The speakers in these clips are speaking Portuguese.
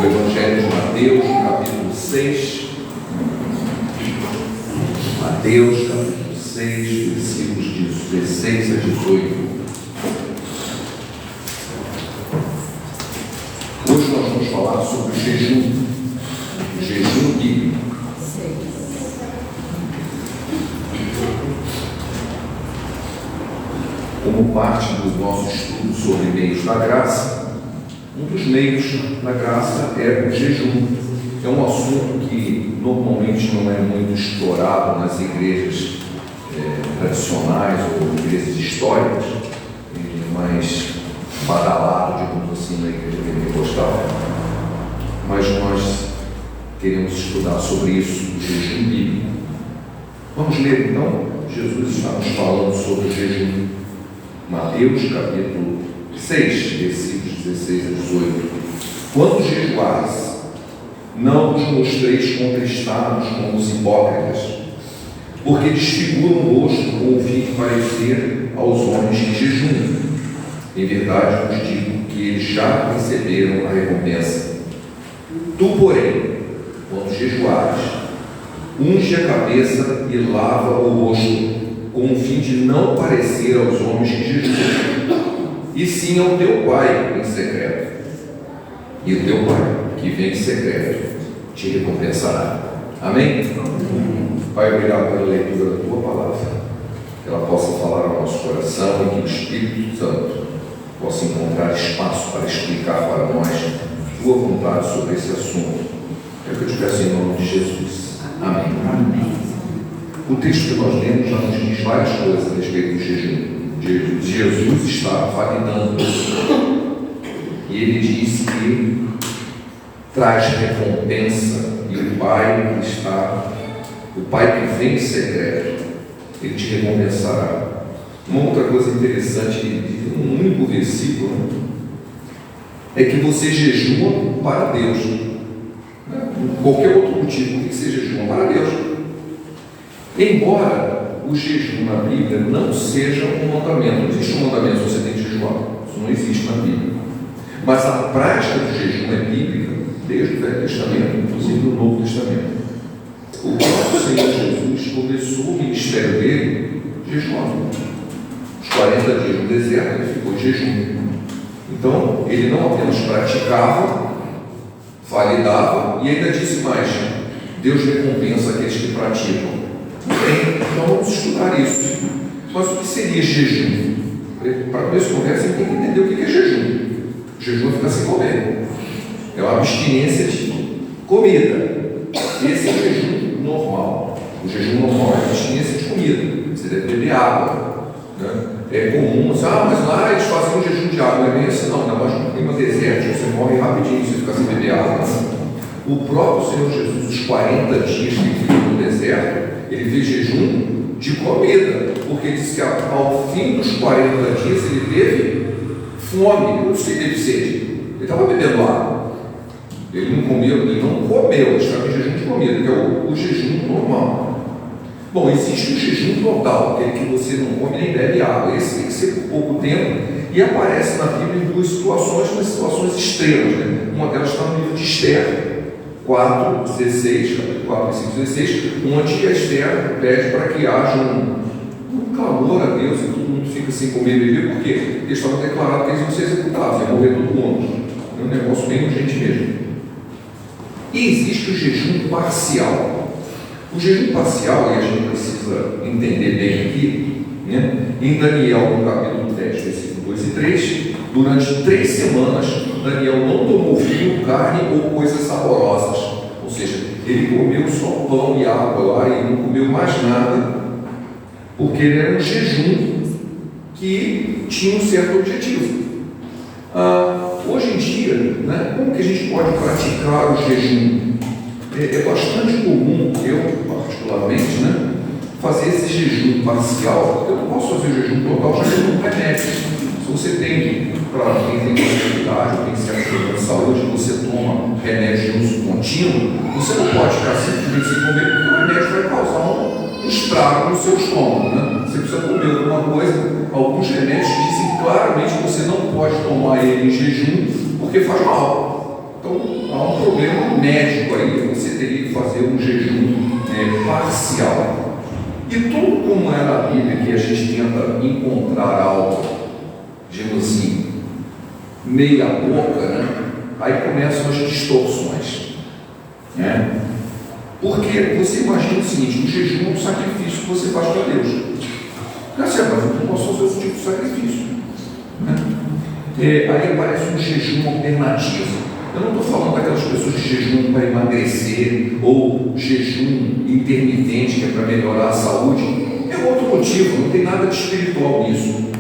no Evangelho de Mateus, capítulo 6. Mateus, capítulo 6, versículos de 16 a 18. Hoje nós vamos falar sobre o jejum bíblico. Como parte do nosso estudo sobre meios da graça, um dos meios da graça é o jejum. É um assunto que normalmente não é muito explorado nas igrejas tradicionais ou igrejas históricas, mas badalado, digamos assim, na igreja pentecostal. Mas nós queremos estudar sobre isso, o jejum bíblico. Vamos ler então. Jesus está nos falando sobre o jejum. Mateus capítulo 6, versículos 16 a 18. Quando jejuares, não vos mostreis contristados como os hipócritas, porque desfiguram o rosto com o fim de parecer aos homens que jejumam. Em verdade vos digo que eles já receberam a recompensa. Tu, porém, quando jejuares, unge a cabeça e lava o rosto, com o fim de não parecer aos homens que jejuam, e sim ao teu Pai em secreto. E o teu Pai, que vem em secreto, te recompensará. Amém? Pai, obrigado pela leitura da tua palavra, que ela possa falar ao nosso coração e que o Espírito Santo possa encontrar espaço para explicar para nós tua vontade sobre esse assunto. É o que eu te peço em nome de Jesus. Amém. Amém. O texto que nós lemos já nos diz várias coisas a respeito do jejum. Jesus está validando e ele diz que traz recompensa, e o Pai que vem em secreto, ele te recompensará. Uma outra coisa interessante, ele diz num único versículo, é que você jejua para Deus. Qualquer outro motivo, por que você jejua para Deus? Embora o jejum na Bíblia não seja um mandamento, não existe um mandamento, você tem que jejuar, isso não existe na Bíblia. Mas a prática do jejum é bíblica, desde o Velho Testamento, inclusive no Novo Testamento. O próprio Senhor Jesus começou o ministério dele jejuando. Os 40 dias no deserto ele ficou em jejum. Então, ele não apenas praticava, validava, e ainda disse mais: Deus recompensa aqueles que praticam. Então vamos estudar isso. Mas o que seria jejum? Para começar essa conversa, você tem que entender o que é jejum. Jejum é ficar sem comer. É uma abstinência de comida. Esse é o jejum normal. O jejum normal é a abstinência de comida. Você deve beber água, né? É comum, mas lá eles fazem um jejum de água. Não é bem assim, não. Ainda mais no clima desértico, você morre rapidinho se ficar sem beber água. O próprio Senhor Jesus, os 40 dias que ele ficou no deserto, ele fez jejum de comida, porque ele disse que ao fim dos 40 dias ele teve fome, ele não teve sede, ele estava bebendo água, ele não comeu, ele estava em jejum de comida, que é o jejum normal. Bom, existe o jejum total, aquele que você não come nem bebe água, esse tem que ser por pouco tempo, e aparece na Bíblia em duas situações, mas situações extremas, né? Uma delas está no livro de Esther, 4:16, capítulo 4, versículo 16, onde a Esther pede para que haja um clamor a Deus e todo mundo fica sem comer e beber, porque eles estavam declarados que eles iam ser executados, ia morrer todo mundo. É um negócio bem urgente mesmo. E existe o jejum parcial. O jejum parcial, e a gente precisa entender bem aqui, né? Em Daniel, no capítulo 10, versículo 2 e 3, durante 3 semanas, Daniel não tomou vinho, carne ou coisas saborosas. Ou seja, ele comeu só pão e água lá e não comeu mais nada, porque ele era um jejum que tinha um certo objetivo. Hoje em dia, né, como que a gente pode praticar o jejum? É bastante comum, eu particularmente, né, fazer esse jejum parcial, porque eu não posso fazer o jejum total já que eu não remédio. Se você tem, para quem tem dificuldade ou tem certo problema de saúde, você toma remédio de uso contínuo, você não pode ficar simplesmente sem comer, porque o remédio vai causar um estrago no seu estômago, né? Você precisa comer alguma coisa. Alguns remédios dizem claramente que você não pode tomar ele em jejum, porque faz mal. Então Então, há um problema médico aí, você teria que fazer um jejum parcial. E tudo como é na Bíblia, que a gente tenta encontrar algo, digamos assim, meia boca, né? Aí começam as distorções, né? Porque você imagina o seguinte: o jejum é um sacrifício que você faz para Deus. Não é certo, mas eu não posso fazer esse tipo de sacrifício, né? Aí aparece um jejum alternativo. Eu não estou falando daquelas pessoas que jejuam para emagrecer, ou jejum intermitente, que é para melhorar a saúde. É outro motivo, não tem nada de espiritual nisso.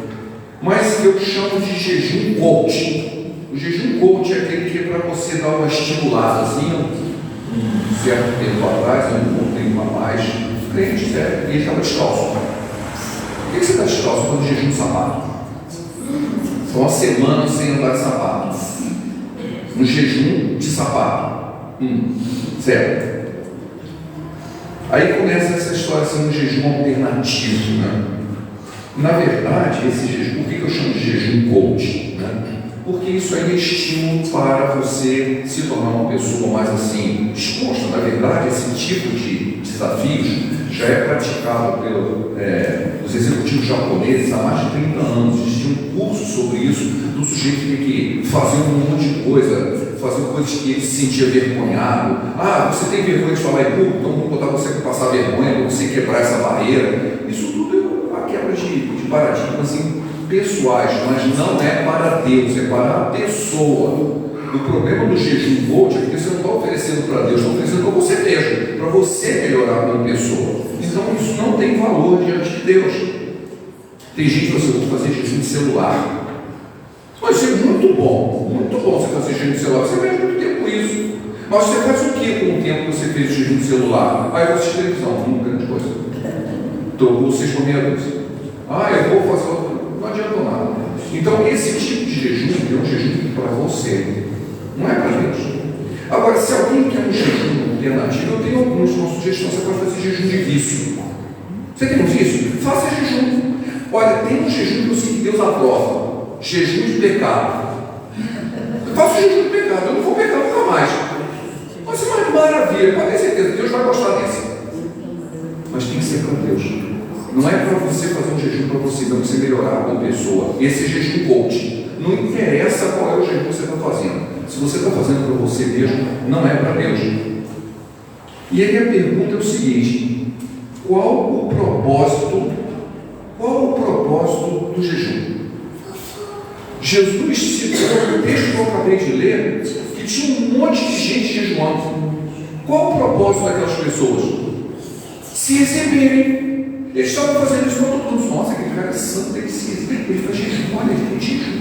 Mas eu chamo de jejum coach. O jejum coach é aquele que é para você dar uma estimulada, assim, um certo tempo atrás, um tempo a mais, o crente, e ele estava descalço. Por que você está descalço? Quando jejum de sapato. Foi uma semana sem andar de sapato. Um jejum de sapato. Certo. Aí começa essa história assim, um jejum alternativo, né? Na verdade, esse jejum, por que eu chamo de jejum coach? Né? Porque isso aí é estímulo para você se tornar uma pessoa mais assim, disposta. Na verdade, esse tipo de desafios já é praticado pelos executivos japoneses há mais de 30 anos. Existia um curso sobre isso, do sujeito que tem que fazer um monte de coisa, fazer coisas que ele se sentia vergonhado. Você tem vergonha de falar em público, então vamos botar você para passar vergonha, para você quebrar essa barreira. Isso tudo é uma quebra de paradigmas assim, pessoais, mas não é para Deus, é para a pessoa. O problema do jejum coach é porque você não está oferecendo para Deus, está oferecendo para você mesmo, para você melhorar como pessoa. Então isso não tem valor diante de Deus. Tem gente que você vai fazer jejum de celular. Vai ser muito bom você fazer jejum de celular. Você perde muito tempo com isso. Mas você faz o que com o tempo que você fez jejum de celular? Eu assisti televisão, não grande coisa. Trocou 6 por meia dúzia. Eu vou fazer outra. Não adiantou nada. Então esse tipo de jejum é um jejum para você, não é para Deus. Agora, se alguém quer um jejum alternativo, eu tenho algumas sugestões. Você pode fazer jejum de vício. Você tem um vício? Faça jejum. Olha, tem um jejum que eu sei que Deus aprova. Jejum de pecado. Eu faço jejum de pecado, eu não vou pecar nunca mais. Mas é uma maravilha, pode ter certeza, Deus vai gostar desse. Mas tem que ser para Deus. Não é para você fazer um jejum para você, para você melhorar como pessoa. Esse é jejum coach. Não interessa qual é o jejum que você está fazendo. Se você está fazendo para você mesmo, não é para Deus. E aí a pergunta é o seguinte: qual o propósito do jejum? Jesus citou no texto que eu acabei de ler que tinha um monte de gente jejuando. Qual o propósito daquelas pessoas? Se exibirem. Eles estavam fazendo isso para todo mundo. Nossa, aquele cara é santo, ele se exibe, ele faz jejum, olha, ele tem jejum.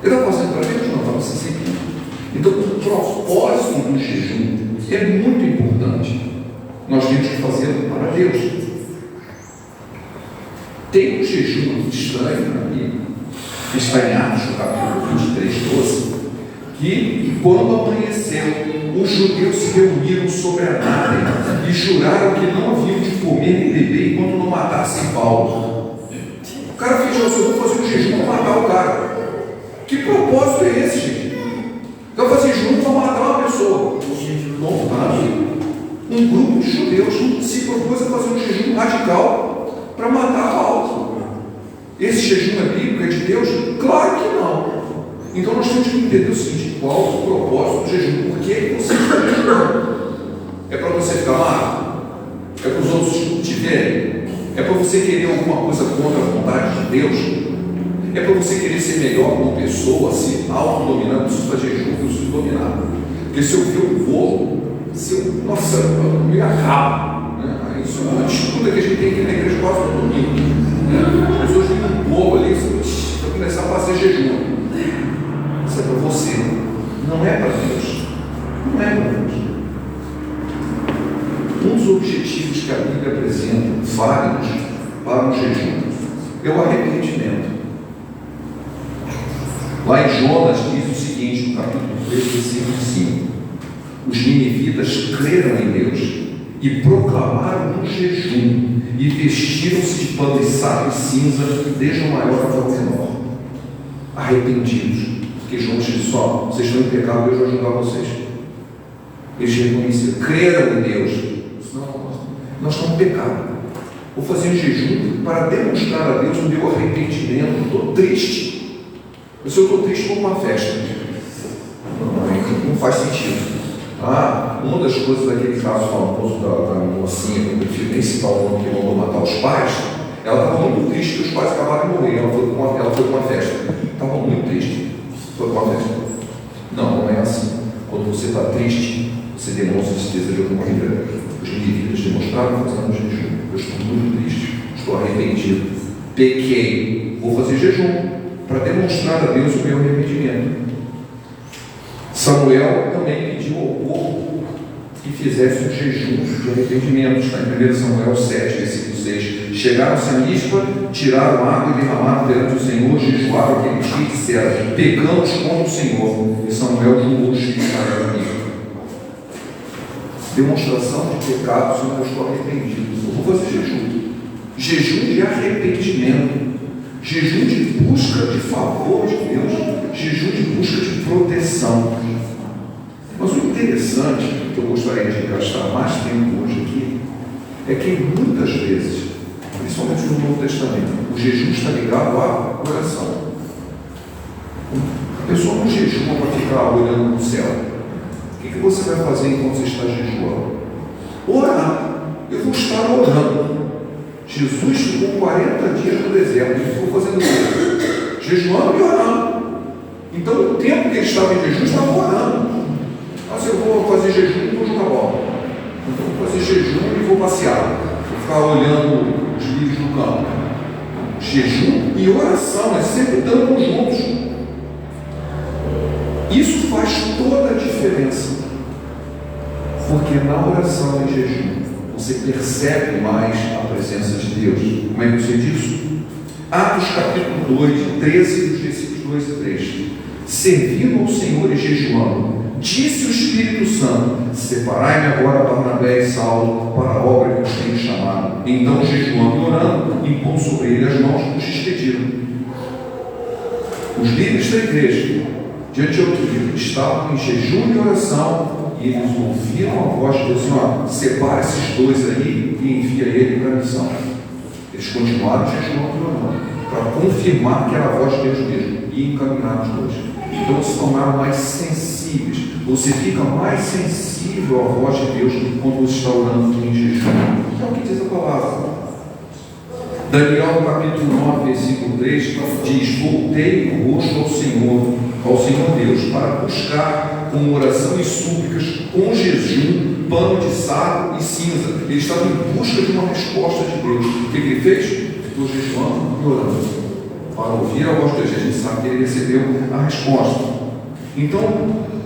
Ele está fazendo para Deus? Não, estava se exibindo. Então, o propósito do jejum é muito importante. Nós temos que fazer para Deus. Tem um jejum muito estranho na Bíblia, que está em Atos, no capítulo 23, 12, que quando amanheceu, os judeus se reuniram sobre a nave e juraram que não haviam de comer nem beber enquanto não matassem Paulo. O cara fez: eu vou fazer um jejum para matar o cara. Que propósito é esse, gente? Eu vou fazer jejum para matar uma pessoa. Um grupo de judeus se propôs a fazer um jejum radical para matar Paulo. Esse jejum é bíblico, é de Deus? Claro que não. Então nós temos que entender o seguinte: qual o propósito do jejum? Por que você está jejuando? É para você ficar magro? É para os outros te verem? É para você querer alguma coisa contra a vontade de Deus? É para você querer ser melhor como pessoa, se autodominar? Não precisa fazer jejum, não precisa dominar. Porque se eu ver o bolo, nossa, eu me acabo. Né? Isso é uma disputa que a gente tem aqui na igreja quase no domingo. Né? As pessoas têm um bolo ali, vai começar a fazer jejum. Isso é para você, não é para Deus. Não é para Deus. Um dos objetivos que a Bíblia apresenta, válidos para o jejum, é o arrependimento. Lá em Jonas diz o seguinte, no capítulo 3, versículo 5: os ninivitas creram em Deus e proclamaram um jejum e vestiram-se de pano de saco e cinza, desde o maior até o menor. Arrependidos. Porque João disse: ó, vocês estão em pecado, Deus vai ajudar vocês. Eles reconheceram, creram em Deus. Não, nós estamos em pecado. Vou fazer um jejum para demonstrar a Deus o meu arrependimento. Estou triste. Se eu estou triste, vou para uma festa. Não faz sentido. Uma das coisas daquele caso famoso da mocinha, que eu prefiro nem citar o nome, que mandou matar os pais, ela estava muito triste que os pais acabaram de morrer. Ela foi para uma festa. Estava muito triste. Foi para uma festa. Não é assim. Quando você está triste, você demonstra esse desejo de alguma vida. Os indivíduos demonstraram fazendo jejum. Eu estou muito triste, estou arrependido, pequei, vou fazer jejum para demonstrar a Deus o meu arrependimento. Samuel também pediu ao povo que fizesse um jejum de arrependimento. Está em 1 Samuel 7, versículo 6. Chegaram-se a Mispa, tiraram água e derramaram perante o Senhor, jejuaram aquele dia e disseram: pecamos contra o Senhor. E Samuel julgou os filhos de Israel a Mispa. Demonstração de pecado, Senhor, eu estou arrependido. Eu vou fazer jejum. Jejum de arrependimento. Jejum de busca de favor de Deus. Jejum de busca de proteção. Mas o interessante, que eu gostaria de gastar mais tempo hoje aqui, é que muitas vezes, principalmente no Novo Testamento, o jejum está ligado à oração. A pessoa não jejuma para ficar olhando no céu. O que você vai fazer enquanto você está jejuando? Orar. Eu vou estar orando. Jesus ficou 40 dias no deserto. Ele ficou fazendo isso, jejuando e orando. Então, o tempo que ele estava em jejum, estava orando. Mas eu vou fazer jejum e vou jogar bola. Então, vou fazer jejum e vou passear. Vou ficar olhando os livros do campo. Jejum e oração, é sempre estamos juntos. Isso faz toda a diferença, porque na oração e jejum você percebe mais a presença de Deus. Como é que eu sei disso? Atos capítulo 2, 13, dos versículos 2 e 3. Servindo ao Senhor e jejuando, disse o Espírito Santo: separai-me agora Barnabé e Saulo para a obra que os tenho chamado. Então, jejuando e orando, impôs sobre ele as mãos e os despediram. Os líderes da igreja, diante de outro livro, estavam em jejum e oração, e eles ouviram a voz de Deus: separa esses dois aí e envia ele para a missão. Eles continuaram jejuando e orando, para confirmar que era a voz de Deus mesmo, e encaminhar os dois. Então se tornaram mais sensíveis. Você fica mais sensível à voz de Deus quando você está orando em jejum. É o que diz a palavra. Daniel, capítulo 9, versículo 3, diz: voltei o rosto ao Senhor Deus, para buscar com oração e súplicas, com jejum, pano de saco e cinza. Ele estava em busca de uma resposta de Deus. O que ele fez? Ficou jejuando e orando para ouvir a voz de Deus. A gente sabe que ele recebeu a resposta. Então,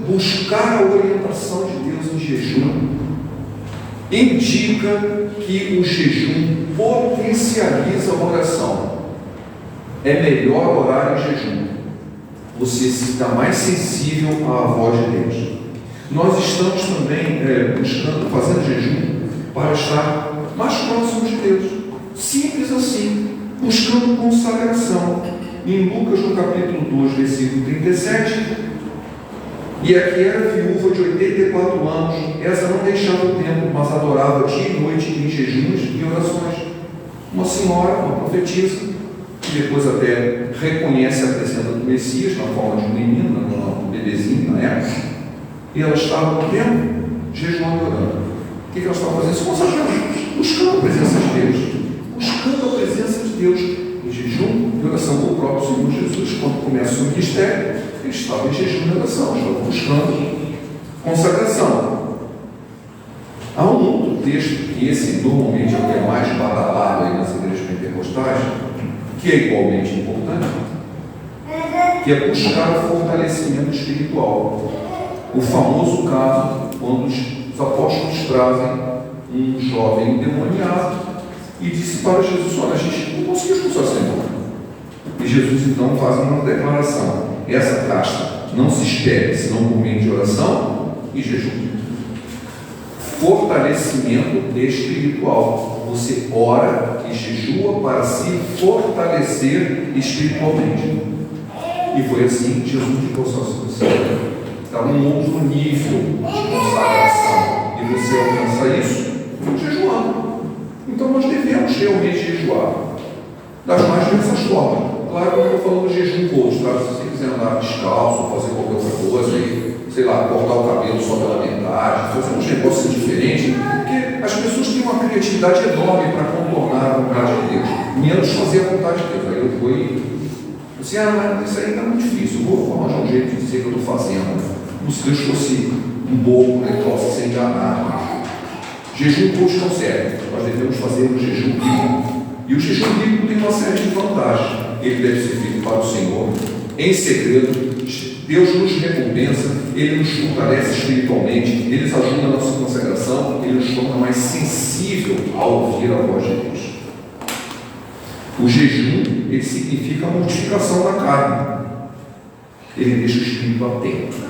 buscar a orientação de Deus em jejum indica que o jejum potencializa a oração. É melhor orar em jejum. Você está mais sensível à voz de Deus. Nós estamos também buscando, fazendo jejum para estar mais próximos de Deus. Simples assim, buscando consagração. Em Lucas, no capítulo 2, versículo 37, e aqui era viúva de 84 anos, essa não deixava o templo, mas adorava dia e noite em jejuns e orações. Uma senhora, uma profetisa, que depois até reconhece a presença do Messias na forma de um menino, um bebezinho na época, e ela estava no templo, jejuando e orando. O que ela estava fazendo? Se consagrando, buscando a presença de Deus, buscando a presença de Deus em jejum e oração. O próprio Senhor Jesus, quando começa o ministério, ele estava em jejum e oração, estava buscando consagração. Há um outro texto, que esse normalmente é o que é mais badalado aí nas igrejas pentecostais, que é igualmente importante, que é buscar o fortalecimento espiritual. O famoso caso, quando os apóstolos trazem um jovem endemoniado e disse para Jesus: olha, a gente não conseguiu expulsar esse demônio. E Jesus então faz uma declaração: essa casta não se espere, senão por meio de oração e jejum. Fortalecimento espiritual. Você ora e jejua para se fortalecer espiritualmente. E foi assim que Jesus ficou sozinho. Está num outro nível de consagração. E você alcança isso jejuando. Então nós devemos realmente jejuar das mais diversas formas. Claro que eu não estou falando de jejum coach, tá? Se você quiser andar descalço ou fazer qualquer outra coisa, aí, sei lá, cortar o cabelo só pela metade, fazer uns negócios diferentes, porque as pessoas têm uma criatividade enorme para contornar a vontade de Deus, menos fazer a vontade de Deus. Aí eu fui assim, mas isso aí está muito difícil, eu vou arranjar um jeito de dizer que eu estou fazendo. Como se Deus fosse um bobo, né, que possa ser enganado. Jejum coach não serve, nós devemos fazer o jejum bíblico. E o jejum bíblico tem uma série de vantagens. Ele deve ser feito para o Senhor, em segredo. Deus nos recompensa, Ele nos fortalece espiritualmente, Ele nos ajuda na nossa consagração, Ele nos torna mais sensível a ouvir a voz de Deus. O jejum, ele significa a mortificação da carne. Ele deixa o espírito atento.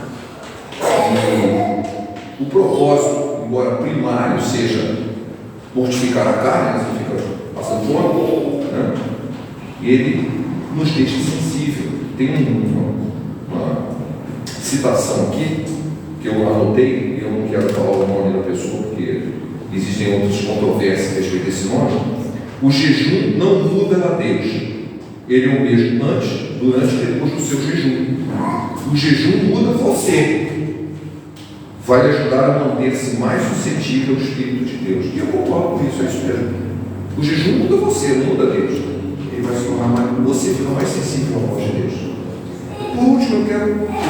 E o propósito, embora primário, seja mortificar a carne, você fica passando fome, né? Ele nos deixa sensível. Tem uma citação aqui que eu anotei, eu não quero falar o nome da pessoa porque existem outras controvérsias a respeito desse nome. O jejum não muda a Deus, ele é o mesmo antes, durante e depois do seu jejum. O jejum muda você, vai lhe ajudar a manter-se mais suscetível ao Espírito de Deus. E eu concordo com isso, é isso mesmo. O jejum muda você, não muda Deus. Ele vai se tornar mais, você fica mais sensível à voz de Deus. Por último, eu quero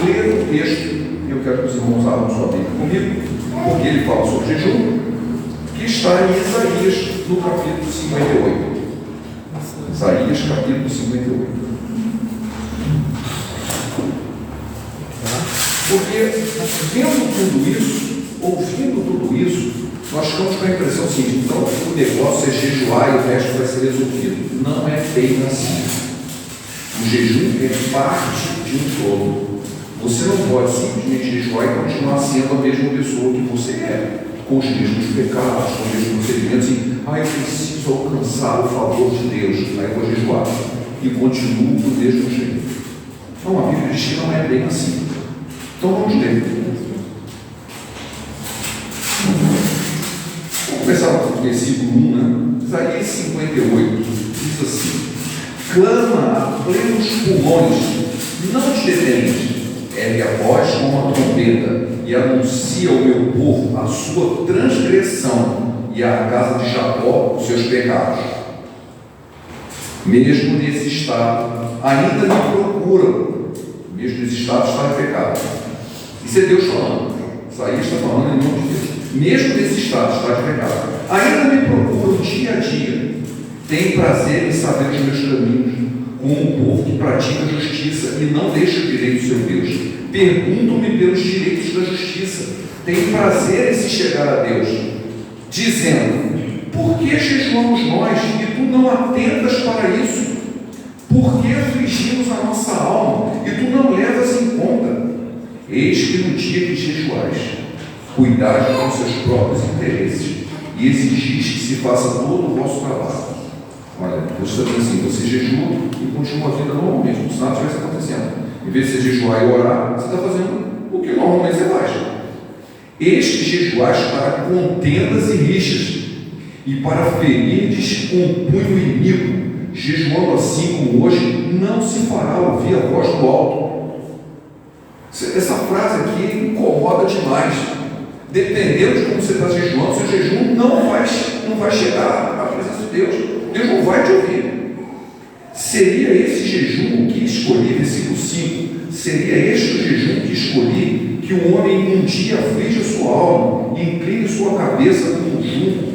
ler um texto, e eu quero que os irmãos abram sua Bíblia comigo, porque ele fala sobre jejum, que está em Isaías, no capítulo 58. Isaías, capítulo 58. Porque, vendo tudo isso, ouvindo tudo isso, nós ficamos com a impressão seguinte: então o negócio é jejuar e o resto vai ser resolvido. Não é bem assim. O jejum é parte de um todo. Você não pode simplesmente jejuar e continuar sendo a mesma pessoa que você é, com os mesmos pecados, com os mesmos procedimentos, e eu preciso alcançar o favor de Deus, aí eu vou jejuar e continuo do mesmo jeito. Então a Bíblia diz que não é bem assim. Então vamos ler. Vamos começar com o versículo 1, né? Isaías 58 diz assim: clama a plenos pulmões, não te detentes, ergue a voz com uma trombeta e anuncia ao meu povo a sua transgressão e à casa de Jacó os seus pecados. Mesmo nesse estado, ainda me procuram. Mesmo nesse estado está em pecado. Isso é Deus falando. Isaías está falando em nome de Deus. Mesmo nesse estado está de pecado, ainda me procuram dia a dia. Tem prazer em saber os meus caminhos, como um povo que pratica a justiça e não deixa o direito do seu Deus. Perguntam-me pelos direitos da justiça. Tem prazer em se chegar a Deus, dizendo: por que jejuamos nós e tu não atentas para isso? Por que afligimos a nossa alma e tu não levas em conta? Eis que no dia que jejuais, cuidai com seus próprios interesses e exigis que se faça todo o vosso trabalho. Olha, Deus está dizendo assim: você jejua e continua a vida normalmente, como se nada estivesse acontecendo. Em vez de você jejuar e orar, você está fazendo o que normalmente você faz. Eis que jejuais para contendas e rixas, e para ferirdes com punho iníquo. Jejuando assim como hoje, não se fará ouvir a voz do alto. Essa frase aqui incomoda demais. Dependendo de como você está jejuando, seu jejum não vai chegar à presença de Deus. Deus não vai te ouvir. Seria esse jejum que escolhi, versículo 5, seria este o jejum que escolhi, que o homem um dia aflige a sua alma, e incline sua cabeça como um junco,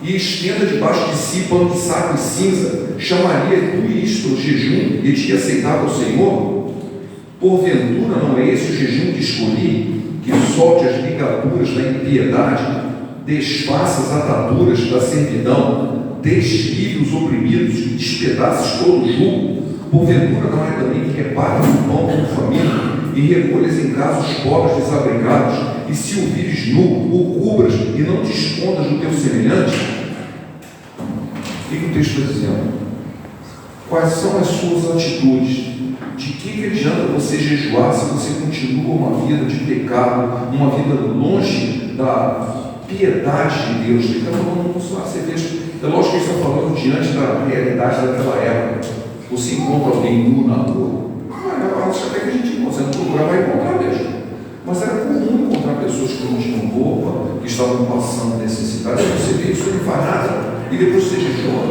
e estenda debaixo de si pano de saco e cinza, chamaria tu isto jejum e te aceitava o Senhor? Porventura não é esse o jejum que escolhi, que solte as ligaduras da impiedade, desfaça as ataduras da servidão, desligue os oprimidos e despedaces todo o jugo? Porventura não é também que repare o pão com família e recolhas em casa os pobres desabrigados, e se o vires nu, o cubras e não te escondas do teu semelhante? O que o texto está dizendo? Quais são as suas atitudes de que adianta você jejuar se você continua uma vida de pecado, uma vida longe da piedade de Deus? Ele está falando isso lá, você vê. É lógico que ele está falando diante da realidade daquela época. Você encontra alguém nu na rua, acho até que a gente encontra, você não procurar, vai encontrar mesmo. Mas era comum encontrar pessoas que não tinham roupa, que estavam passando necessidade. Você vê isso, não faz nada, e depois você jejua.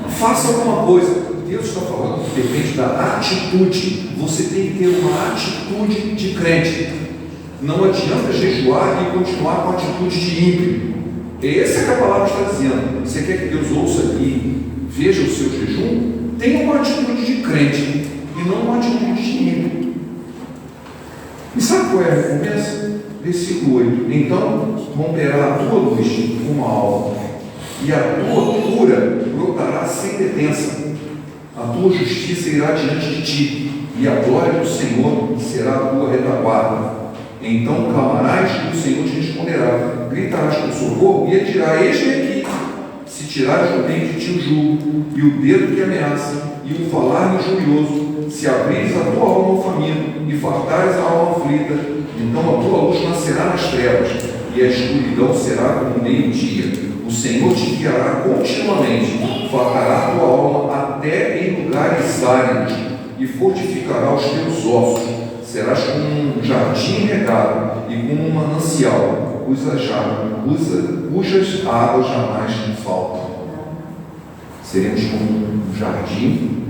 Faça alguma coisa. Deus está falando que depende da atitude. Você tem que ter uma atitude de crente. Não adianta jejuar e continuar com a atitude de ímpio. Essa é que a palavra está dizendo. Você quer que Deus ouça e veja o seu jejum? Tenha uma atitude de crente e não uma atitude de ímpio. E sabe qual é a recompensa? Versículo 8. Então romperá a tua luz como a alva, e a tua cura brotará sem detença. A tua justiça irá diante de ti, e a glória do Senhor será a tua retaguarda. Então clamarás e o Senhor te responderá, gritarás com socorro e ele dirá: eis-me aqui. Se tirares do bem de ti o jugo, e o dedo que ameaça, e o falar injurioso, se abrires a tua alma ao faminto, e fartares a alma aflita, então a tua luz nascerá nas trevas, e a escuridão será como o meio-dia. O Senhor te guiará continuamente, fartará a tua alma até em lugares áridos, e fortificará os teus ossos. Serás como um jardim regado e como um manancial, cujas águas jamais faltam. Seremos como um jardim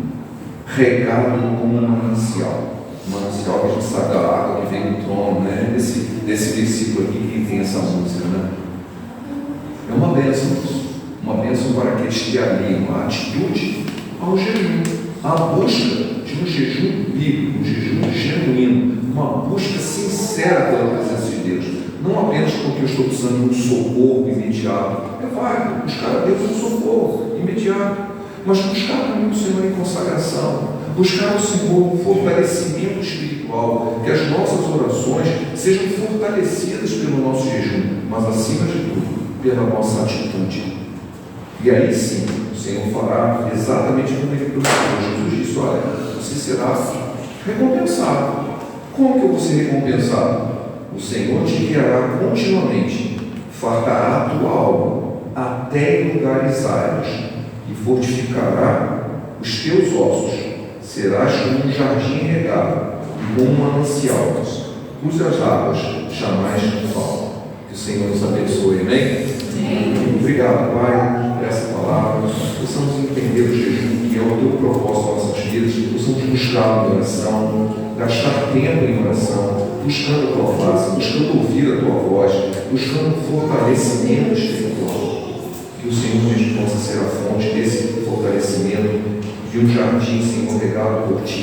regado como um manancial. O manancial que a gente sabe da água que vem do trono, né? Desse versículo aqui que tem essa música, né? É uma bênção para aqueles que aliam a atitude ao jejum, a busca de um jejum bíblico, um jejum genuíno, uma busca sincera pela presença de Deus, não apenas porque eu estou precisando de um socorro imediato. É válido buscar a Deus um socorro imediato, mas buscar também o Senhor em consagração, buscar o Senhor um fortalecimento espiritual, que as nossas orações sejam fortalecidas pelo nosso jejum, mas acima de tudo, pela nossa atitude. E aí sim, o Senhor fará exatamente como ele prometeu. Jesus disse: olha, você será recompensado. Como que eu vou ser recompensado? O Senhor te guiará continuamente, fartará a tua alma até em lugares áridos, e fortificará os teus ossos. Serás como um jardim regado e como um manancial, cujas águas jamais faltam. Que o Senhor nos abençoe, amém? Amém. Obrigado, Pai, por essa palavra. Possamos entender o jejum, que é o teu propósito nas nossas vidas, possamos buscar em oração, gastar tempo em oração, buscando a tua face, buscando ouvir a tua voz, buscando fortalecimento espiritual. Que o Senhor mesmo possa ser a fonte desse fortalecimento de um jardim, Senhor, regado por ti.